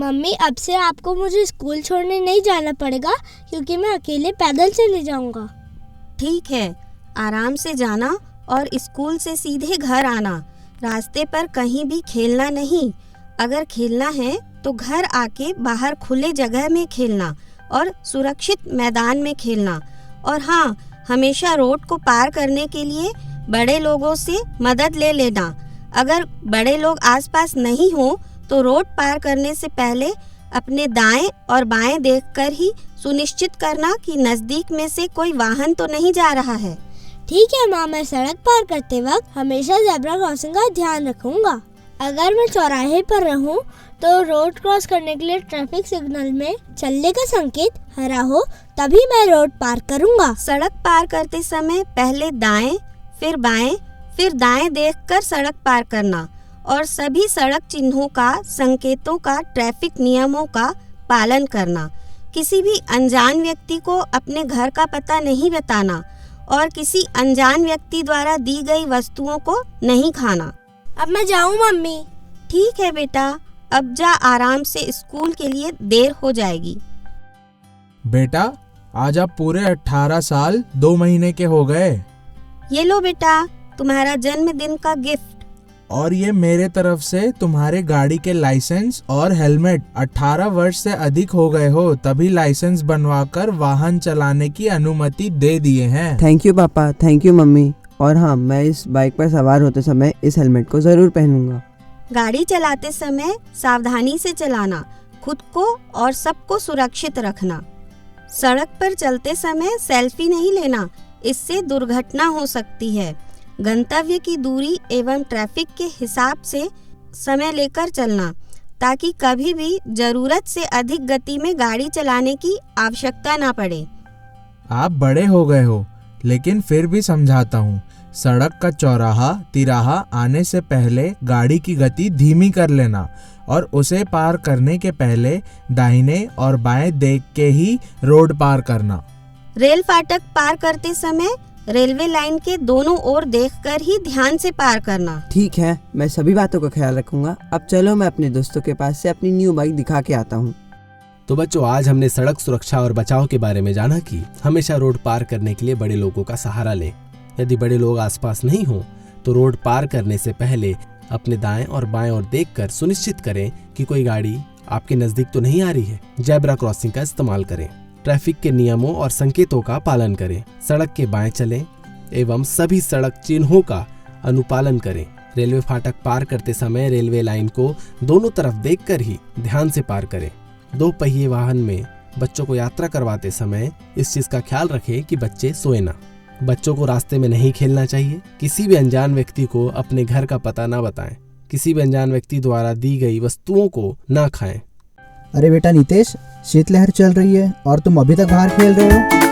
Mummy, अब से आपको मुझे स्कूल छोड़ने नहीं जाना पड़ेगा क्योंकि मैं अकेले पैदल चले जाऊंगा। ठीक है, आराम से जाना और स्कूल से सीधे घर आना। रास्ते पर कहीं भी खेलना नहीं। अगर खेलना है तो घर आके बाहर खुले जगह में खेलना और सुरक्षित मैदान में खेलना। और हाँ, हमेशा रोड को पार करने के लिए बड़े लोगों से मदद ले लेना। अगर बड़े लोग आसपास नहीं हो तो रोड पार करने से पहले अपने दाएं और बाएं देखकर ही सुनिश्चित करना कि नजदीक में से कोई वाहन तो नहीं जा रहा है। ठीक है माँ, मैं सड़क पार करते वक्त हमेशा ज़ेब्रा क्रॉसिंग का ध्यान रखूंगा। अगर मैं चौराहे पर रहूं तो रोड क्रॉस करने के लिए ट्रैफिक सिग्नल में चलने का संकेत हरा हो तभी मैं रोड पार करूंगा। सड़क पार करते समय पहले दाएं, फिर बाएं, फिर दाएं देखकर सड़क पार करना और सभी सड़क चिन्हों का, संकेतों का, ट्रैफिक नियमों का पालन करना। किसी भी अनजान व्यक्ति को अपने घर का पता नहीं बताना और किसी अनजान व्यक्ति द्वारा दी गई वस्तुओं को नहीं खाना। अब मैं जाऊं मम्मी? ठीक है बेटा, अब जा आराम से, स्कूल के लिए देर हो जाएगी। बेटा, आज आप पूरे 18 साल 2 महीने के हो गए। ये लो बेटा, तुम्हारा जन्मदिन का गिफ्ट। और ये मेरे तरफ से तुम्हारे गाड़ी के लाइसेंस और हेलमेट। 18 वर्ष से अधिक हो गए हो तभी लाइसेंस बनवाकर वाहन चलाने की अनुमति दे दिए हैं। थैंक यू पापा, थैंक यू मम्मी। और हाँ, मैं इस बाइक पर सवार होते समय इस हेलमेट को जरूर पहनूंगा। गाड़ी चलाते समय सावधानी से चलाना, खुद को और सबको सुरक्षित रखना। सड़क पर चलते समय सेल्फी नहीं लेना, इससे दुर्घटना हो सकती है। गंतव्य की दूरी एवं ट्रैफिक के हिसाब से समय लेकर चलना ताकि कभी भी जरूरत से अधिक गति में गाड़ी चलाने की आवश्यकता ना पड़े। आप बड़े हो गए हो, लेकिन फिर भी समझाता हूँ, सड़क का चौराहा, तिराहा आने से पहले गाड़ी की गति धीमी कर लेना और उसे पार करने के पहले दाहिने और बाएं देख के ही रोड पार करना। रेल फाटक पार करते समय रेलवे लाइन के दोनों ओर देखकर ही ध्यान से पार करना। ठीक है, मैं सभी बातों का ख्याल रखूंगा। अब चलो मैं अपने दोस्तों के पास से अपनी न्यू बाइक दिखा के आता हूँ। तो बच्चों, आज हमने सड़क सुरक्षा और बचाव के बारे में जाना कि हमेशा रोड पार करने के लिए बड़े लोगों का सहारा लें। यदि बड़े लोग आसपास नहीं हो तो रोड पार करने से पहले अपने दाएं और बाएं ओर देखकर सुनिश्चित करें कि कोई गाड़ी आपके नजदीक तो नहीं आ रही है। ज़ेब्रा क्रॉसिंग का इस्तेमाल करें। ट्रैफिक के नियमों और संकेतों का पालन करें। सड़क के बाएं चलें एवं सभी सड़क चिन्हों का अनुपालन करें। रेलवे फाटक पार करते समय रेलवे लाइन को दोनों तरफ देखकर ही ध्यान से पार करें। 2 पहिए वाहन में बच्चों को यात्रा करवाते समय इस चीज का ख्याल रखें कि बच्चे सोए ना। बच्चों को रास्ते में नहीं खेलना चाहिए। किसी भी अनजान व्यक्ति को अपने घर का पता ना बताएं। किसी भी अनजान व्यक्ति द्वारा दी गई वस्तुओं को ना खाएं। अरे बेटा नितेश, शीतलहर चल रही है और तुम अभी तक बाहर खेल रहे हो।